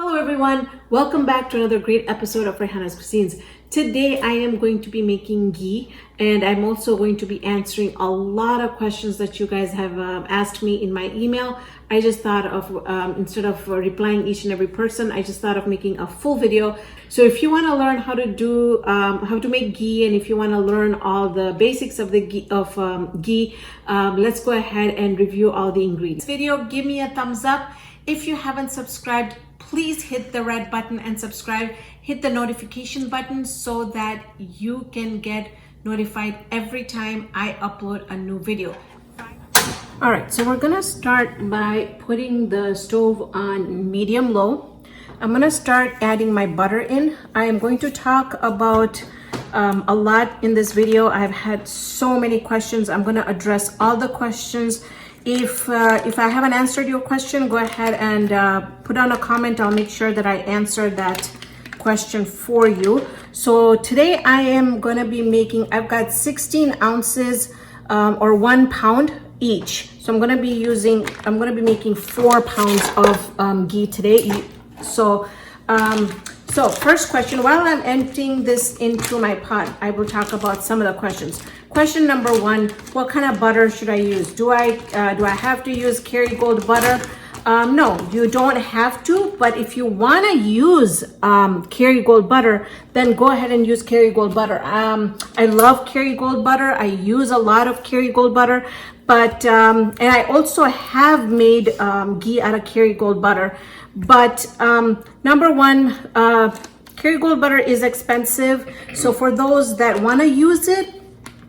Hello everyone, welcome back to another great episode of Raihana's Cuisines. Today I am going to be making ghee, and I'm also going to be answering a lot of questions that you guys have asked me in my email. I just thought of, instead of replying each and every person, I just thought of making a full video. So if you want to learn how to make ghee, and if you want to learn all the basics of the ghee, let's go ahead and review all the ingredients. This video, give me a thumbs up. If you haven't subscribed, please hit the red button and subscribe. Hit the notification button so that you can get notified every time I upload a new video. All right, so we're gonna start by putting the stove on medium low. I'm gonna start adding my butter in. I am going to talk about a lot in this video. I've had so many questions. I'm gonna address all the questions. If I haven't answered your question, go ahead and put on a comment. I'll make sure that I answer that question for you. So today I am going to be making, I've got 16 ounces or 1 pound each. So I'm going to be making 4 pounds of ghee today. So first question, while I'm emptying this into my pot, I will talk about some of the questions. Question number 1, what kind of butter should I use? Do I have to use Kerrygold butter? No, you don't have to, but if you want to use Kerrygold butter, then go ahead and use Kerrygold butter. I love Kerrygold butter. I use a lot of Kerrygold butter, but and I also have made ghee out of Kerrygold butter. But number 1, Kerrygold butter is expensive, so for those that want to use it,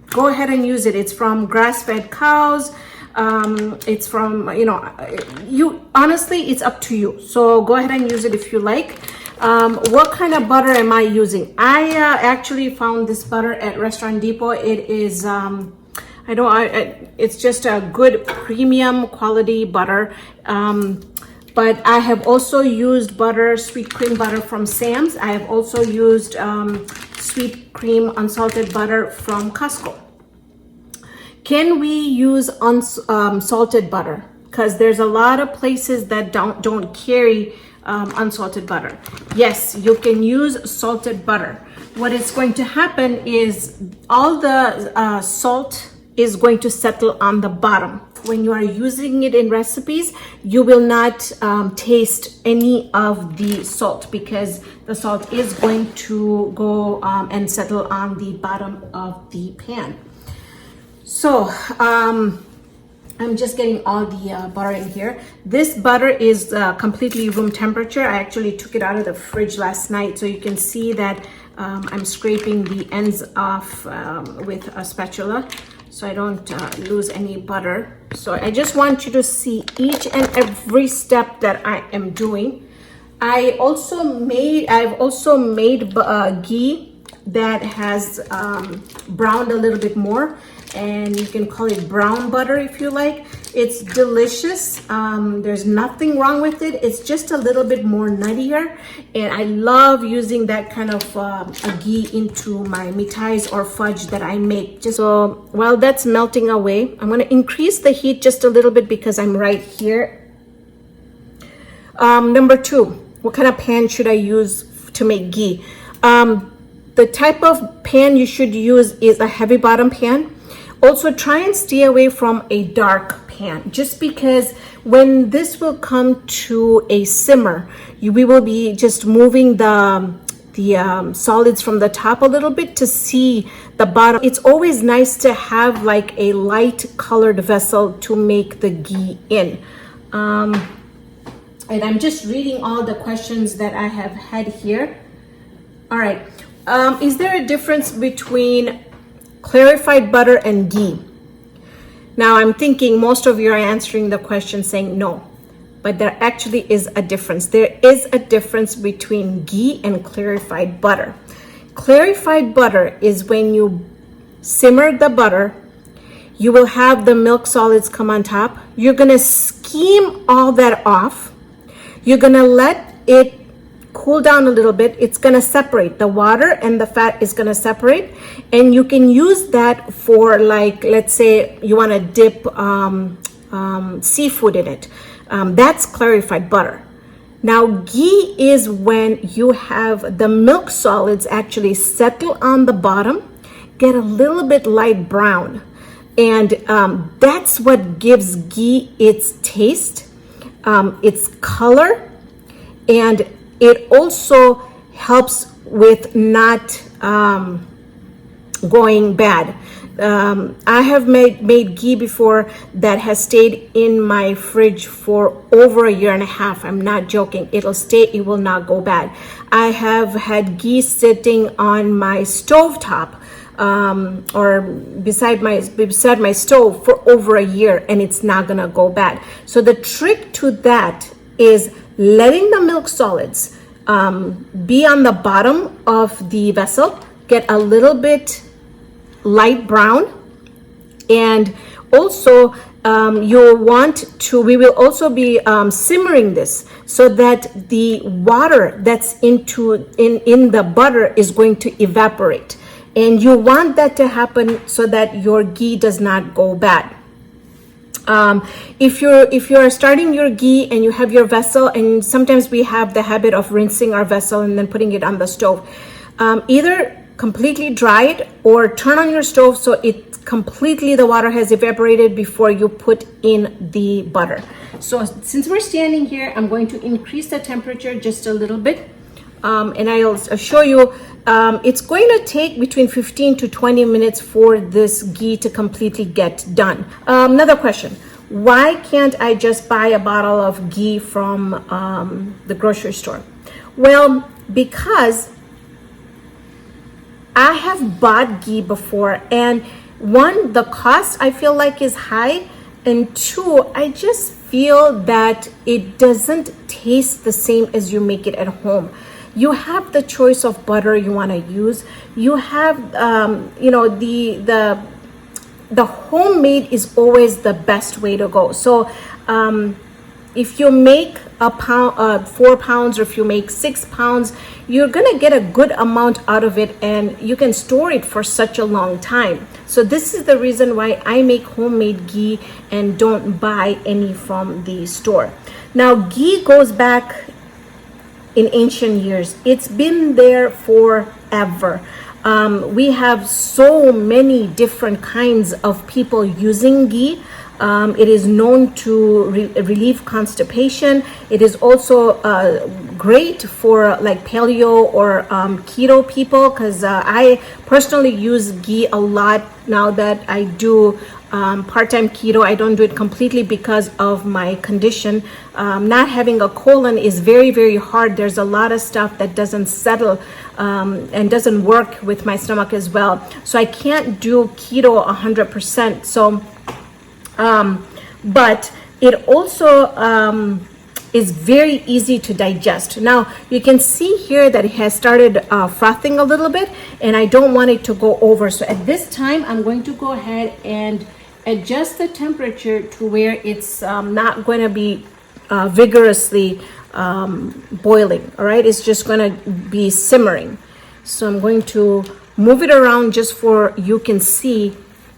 go ahead and use it. It's from grass-fed cows. It's from, honestly, it's up to you. So go ahead and use it if you like. What kind of butter am I using? I actually found this butter at Restaurant Depot. It is, it's just a good premium quality butter. But I have also used butter, sweet cream butter from Sam's. I have also used sweet cream unsalted butter from Costco. Can we use unsalted butter? Because there's a lot of places that don't carry unsalted butter. Yes, you can use salted butter. What is going to happen is all the salt is going to settle on the bottom. When you are using it in recipes, you will not taste any of the salt, because the salt is going to go and settle on the bottom of the pan. So I'm just getting all the butter in here. This butter is completely room temperature. I actually took it out of the fridge last night, so you can see that I'm scraping the ends off with a spatula so I don't lose any butter. So I just want you to see each and every step that I am doing. I've also made ghee that has browned a little bit more, and you can call it brown butter if you like. It's delicious. There's nothing wrong with it. It's just a little bit more nuttier, and I love using that kind of a ghee into my mithais or fudge that I make. Just so while that's melting away, I'm going to increase the heat just a little bit because I'm right here. Number 2, what kind of pan should I use to make ghee? The type of pan you should use is a heavy bottom pan. Also, try and stay away from a dark pan, just because when this will come to a simmer, we will be just moving the solids from the top a little bit to see the bottom. It's always nice to have like a light colored vessel to make the ghee in. And I'm just reading all the questions that I have had here. All right. Is there a difference between clarified butter and ghee? Now I'm thinking most of you are answering the question saying no, but there actually is a difference. There is a difference between ghee and clarified butter. Clarified butter is when you simmer the butter, you will have the milk solids come on top. You're gonna skim all that off. You're gonna let it cool down a little bit. It's going to separate. The water and the fat is going to separate, and you can use that for, like, let's say you want to dip seafood in it. That's clarified butter. Now, ghee is when you have the milk solids actually settle on the bottom, get a little bit light brown. And that's what gives ghee its taste, its color, and it also helps with not going bad. I have made ghee before that has stayed in my fridge for over 1.5 years. I'm not joking. It'll stay, it will not go bad. I have had ghee sitting on my stovetop or beside my stove for over 1 year, and it's not gonna go bad. So the trick to that is letting the milk solids be on the bottom of the vessel, get a little bit light brown, and also we will also be simmering this so that the water that's in the butter is going to evaporate, and you want that to happen so that your ghee does not go bad. If you're starting your ghee and you have your vessel, and sometimes we have the habit of rinsing our vessel and then putting it on the stove, either completely dry it or turn on your stove so the water has evaporated before you put in the butter. So since we're standing here, I'm going to increase the temperature just a little bit, and I'll show you. It's going to take between 15 to 20 minutes for this ghee to completely get done. Another question: why can't I just buy a bottle of ghee from the grocery store? Well, because I have bought ghee before, and one, the cost I feel like is high, and two, I just feel that it doesn't taste the same as you make it at home. You have the choice of butter you want to use. You have, the homemade is always the best way to go. So if you make 4 pounds, or if you make 6 pounds, you're gonna get a good amount out of it, and you can store it for such a long time. So this is the reason why I make homemade ghee and don't buy any from the store. Now, ghee goes back in ancient years. It's been there forever. We have so many different kinds of people using ghee. It is known to relieve constipation. It is also great for like paleo or keto people, because I personally use ghee a lot now that I do part-time keto. I don't do it completely because of my condition. Not having a colon is very, very hard. There's a lot of stuff that doesn't settle and doesn't work with my stomach as well. So I can't do keto 100%. So but it also is very easy to digest. Now you can see here that it has started frothing a little bit, and I don't want it to go over. So at this time, I'm going to go ahead and adjust the temperature to where it's not going to be vigorously boiling. All right, it's just going to be simmering. So I'm going to move it around just for you can see,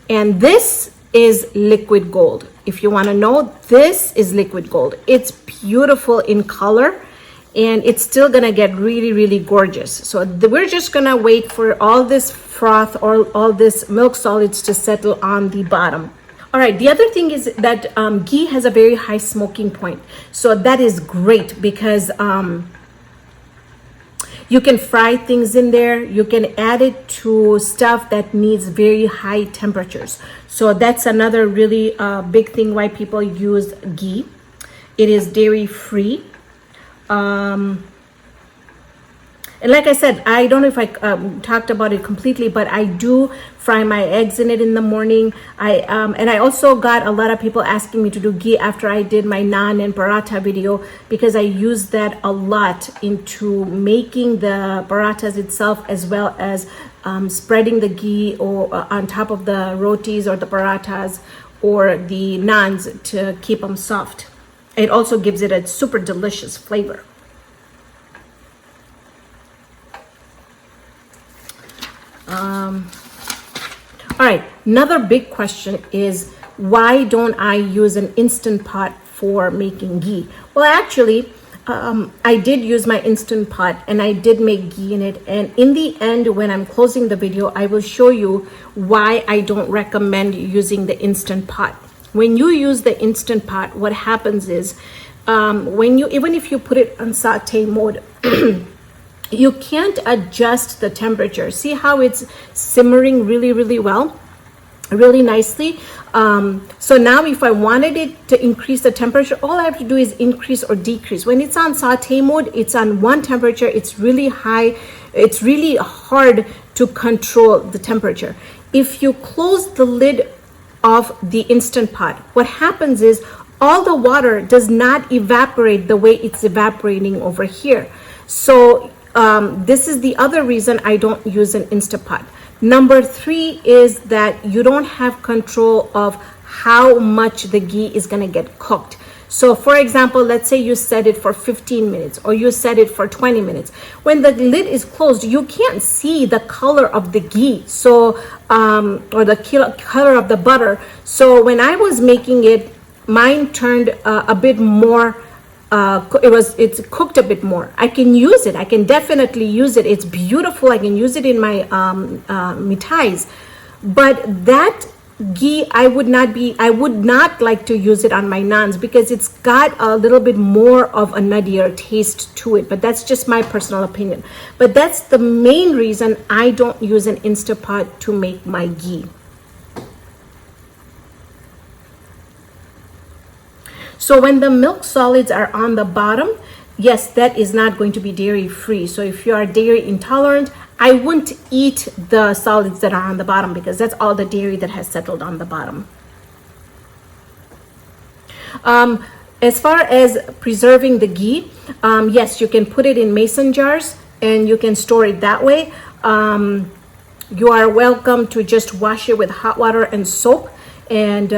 and this is liquid gold. If you want to know, this is liquid gold. It's beautiful in color, and it's still gonna get really, really gorgeous. So we're just gonna wait for all this froth or all this milk solids to settle on the bottom. All right, the other thing is that ghee has a very high smoking point. So that is great because you can fry things in there. You can add it to stuff that needs very high temperatures. So that's another really big thing why people use ghee. It is dairy free. And like I said, I don't know if I talked about it completely, but I do fry my eggs in it in the morning. And I also got a lot of people asking me to do ghee after I did my naan and paratha video, because I use that a lot into making the parathas itself, as well as spreading the ghee or on top of the rotis or the parathas or the naans to keep them soft. It also gives it a super delicious flavor. All right, another big question is, why don't I use an instant pot for making ghee? Well, actually, I did use my Instant Pot and I did make ghee in it. And in the end, when I'm closing the video, I will show you why I don't recommend using the Instant Pot. When you use the Instant Pot, what happens is even if you put it on saute mode, you can't adjust the temperature. See how it's simmering really well, really nicely. So now if I wanted it to increase the temperature, all I have to do is increase or decrease. When it's on saute mode, it's on one temperature, it's really high, it's really hard to control the temperature. If you close the lid of the Instant Pot, what happens is all the water does not evaporate the way it's evaporating over here. So this is the other reason I don't use an Instant Pot. Number 3 is that you don't have control of how much the ghee is going to get cooked. So for example, let's say you set it for 15 minutes or you set it for 20 minutes. When the lid is closed, you can't see the color of the ghee, so or the color of the butter. So when I was making it, mine turned a bit more it's cooked a bit more. I can use it. I can definitely use it. It's beautiful. I can use it in my mithais. But that ghee, I would not like to use it on my naans because it's got a little bit more of a nuttier taste to it. But that's just my personal opinion. But that's the main reason I don't use an Instant Pot to make my ghee. So when the milk solids are on the bottom, yes, that is not going to be dairy free. So if you are dairy intolerant, I wouldn't eat the solids that are on the bottom because that's all the dairy that has settled on the bottom. As far as preserving the ghee, yes, you can put it in mason jars and you can store it that way. You are welcome to just wash it with hot water and soap. And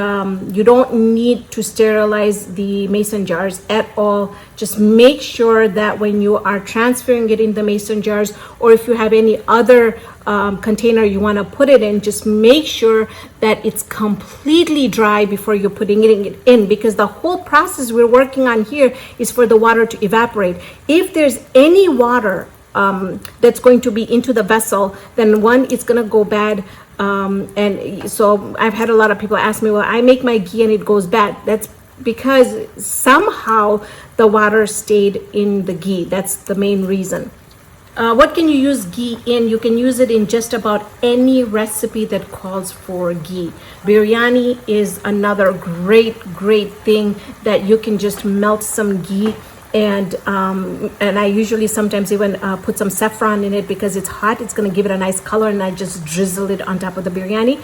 you don't need to sterilize the mason jars at all. Just make sure that when you are transferring it in the mason jars, or if you have any other container you want to put it in, just make sure that it's completely dry before you're putting it in, because the whole process we're working on here is for the water to evaporate. If there's any water that's going to be into the vessel, then one, it's going to go bad. And so I've had a lot of people ask me, well, I make my ghee and it goes bad. That's because somehow the water stayed in the ghee. That's the main reason. What can you use ghee in? You can use it in just about any recipe that calls for ghee. Biryani is another great thing that you can just melt some ghee. And I usually sometimes even put some saffron in it because it's hot. It's going to give it a nice color, and I just drizzle it on top of the biryani.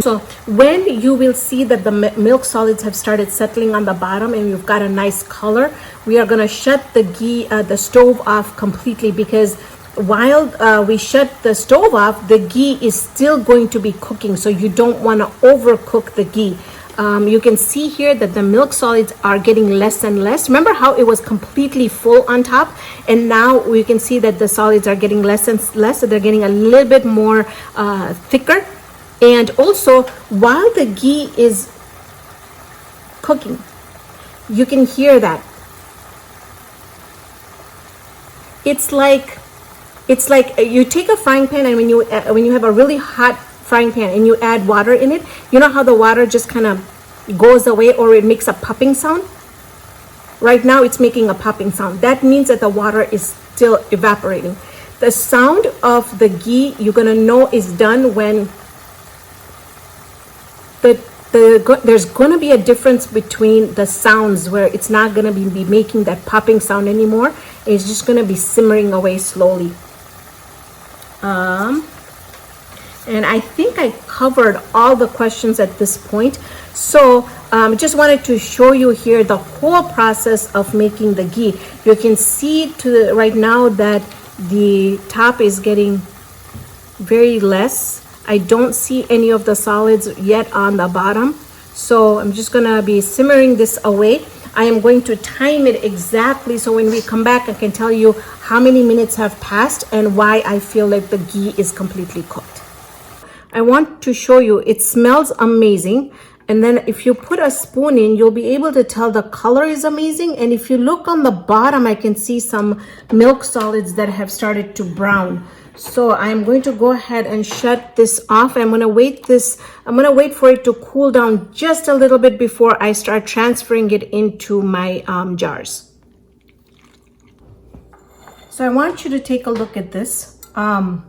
So when you will see that the milk solids have started settling on the bottom and you've got a nice color, we are going to shut the ghee, the stove off completely, because while we shut the stove off, the ghee is still going to be cooking. So you don't want to overcook the ghee. You can see here that the milk solids are getting less and less. Remember how it was completely full on top, and now we can see that the solids are getting less and less, so they're getting a little bit more thicker. And also, while the ghee is cooking, you can hear that it's like you take a frying pan, and when you have a really hot frying pan and you add water in it, you know how the water just kind of goes away, or it makes a popping sound? Right now it's making a popping sound. That means that the water is still evaporating. The sound of the ghee, you're gonna know is done when there's gonna be a difference between the sounds, where it's not gonna be making that popping sound anymore. It's just gonna be simmering away slowly. And I think I covered all the questions at this point. So just wanted to show you here the whole process of making the ghee. You can see right now that the top is getting very less. I don't see any of the solids yet on the bottom. So I'm just gonna be simmering this away. I am going to time it exactly, so when we come back, I can tell you how many minutes have passed and why I feel like the ghee is completely cooked. I want to show you, it smells amazing. And then if you put a spoon in, you'll be able to tell the color is amazing. And if you look on the bottom, I can see some milk solids that have started to brown. So I'm going to go ahead and shut this off. I'm going to wait for it to cool down just a little bit before I start transferring it into my jars. So I want you to take a look at this. I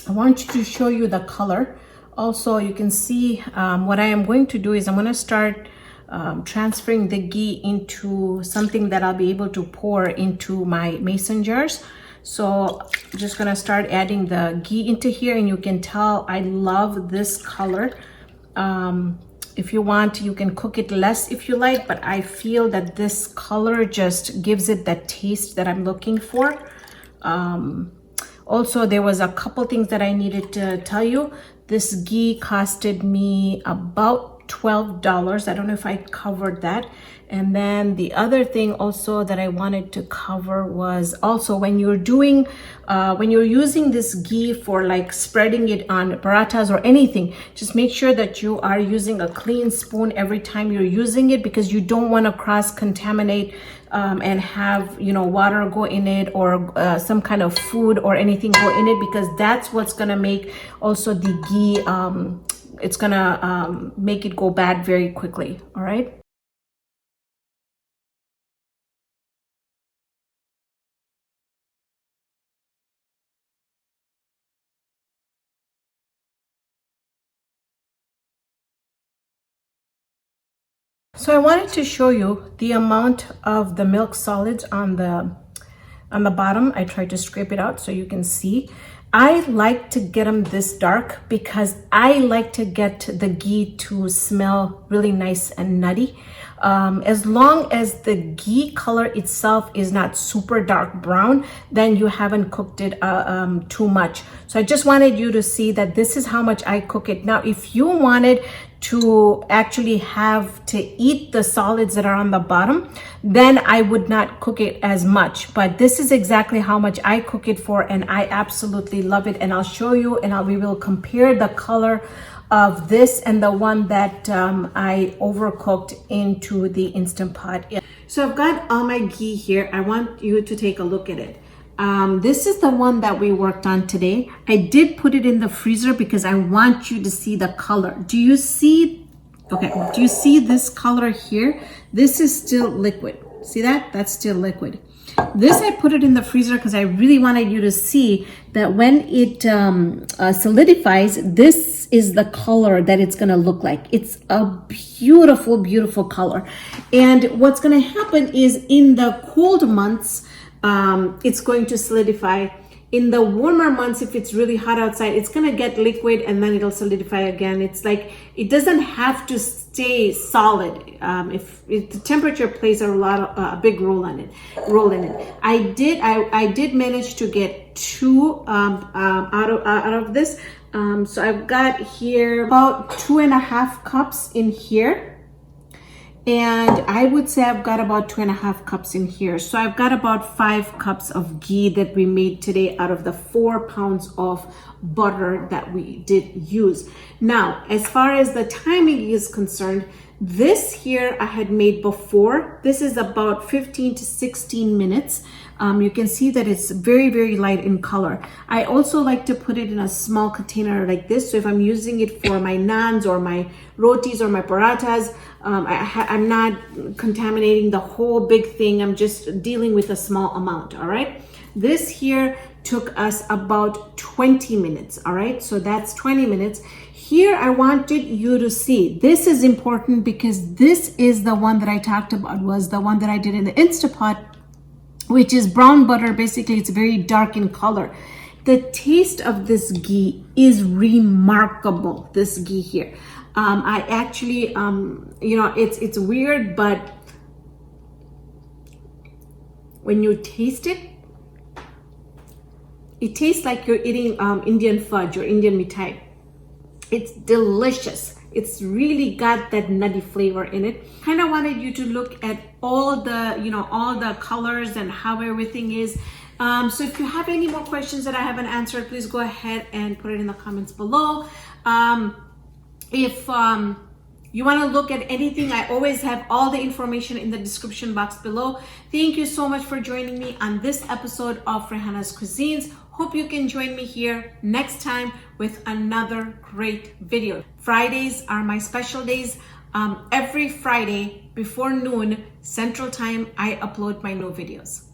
want you to show you the color. Also, you can see what I am going to do is I'm going to start transferring the ghee into something that I'll be able to pour into my mason jars. So I'm just going to start adding the ghee into here, and you can tell I love this color. If you want, you can cook it less if you like, but I feel that this color just gives it that taste that I'm looking for. Also, there was a couple things that I needed to tell you. This ghee costed me about $12. I don't know if I covered that. And then the other thing also that I wanted to cover was also when you're doing, when you're using this ghee for like spreading it on parathas or anything, just make sure that you are using a clean spoon every time you're using it, because you don't want to cross-contaminate and have, you know, water go in it or some kind of food or anything go in it, because that's what's gonna make also the ghee, it's gonna make it go bad very quickly. All right. So I wanted to show you the amount of the milk solids on the bottom. I tried to scrape it out so you can see. I like to get them this dark because I like to get the ghee to smell really nice and nutty. As long as the ghee color itself is not super dark brown, then you haven't cooked it too much. So I just wanted you to see that this is how much I cook it. Now, if you wanted to actually have to eat the solids that are on the bottom, then I would not cook it as much. But this is exactly how much I cook it for, and I absolutely love it. And I'll show you, and we will compare the color of this and the one that I overcooked into the Instant Pot. So I've got all my ghee here. I want you to take a look at it. This is the one that we worked on today. I did put it in the freezer because I want you to see the color. Do you see? Okay, do you see this color here? This is still liquid. See that? That's still liquid. This, I put it in the freezer because I really wanted you to see that when it solidifies, this is the color that it's going to look like. It's a beautiful, beautiful color. And what's going to happen is in the cold months, it's going to solidify. In the warmer months, if it's really hot outside, it's going to get liquid and then it'll solidify again. It's like, it doesn't have to stay solid. If the temperature plays a big role in it. I did manage to get two out of this. So I've got here about 2.5 cups in here. And I would say I've got about 2.5 cups in here. So I've got about 5 cups of ghee that we made today out of the 4 pounds of butter that we did use. Now, as far as the timing is concerned, this here I had made before. This is about 15 to 16 minutes. You can see that it's very, very light in color. I also like to put it in a small container like this. So if I'm using it for my naans or my rotis or my parathas, I'm not contaminating the whole big thing. I'm just dealing with a small amount, all right? This here took us about 20 minutes, all right? So that's 20 minutes. Here, I wanted you to see, this is important because this is the one that I talked about, was the one that I did in the Instant Pot, which is brown butter. Basically, it's very dark in color. The taste of this ghee is remarkable, this ghee here. I actually, you know, it's weird, but when you taste it, it tastes like you're eating Indian fudge or Indian mithai. It's delicious. It's really got that nutty flavor in it. Kind of wanted you to look at all the, you know, all the colors and how everything is. So if you have any more questions that I haven't answered, please go ahead and put it in the comments below. If you want to look at anything, I always have all the information in the description box below. Thank you so much for joining me on this episode of Raihana's Cuisines. Hope you can join me here next time with another great video. Fridays are my special days. Every Friday before noon Central Time, I upload my new videos.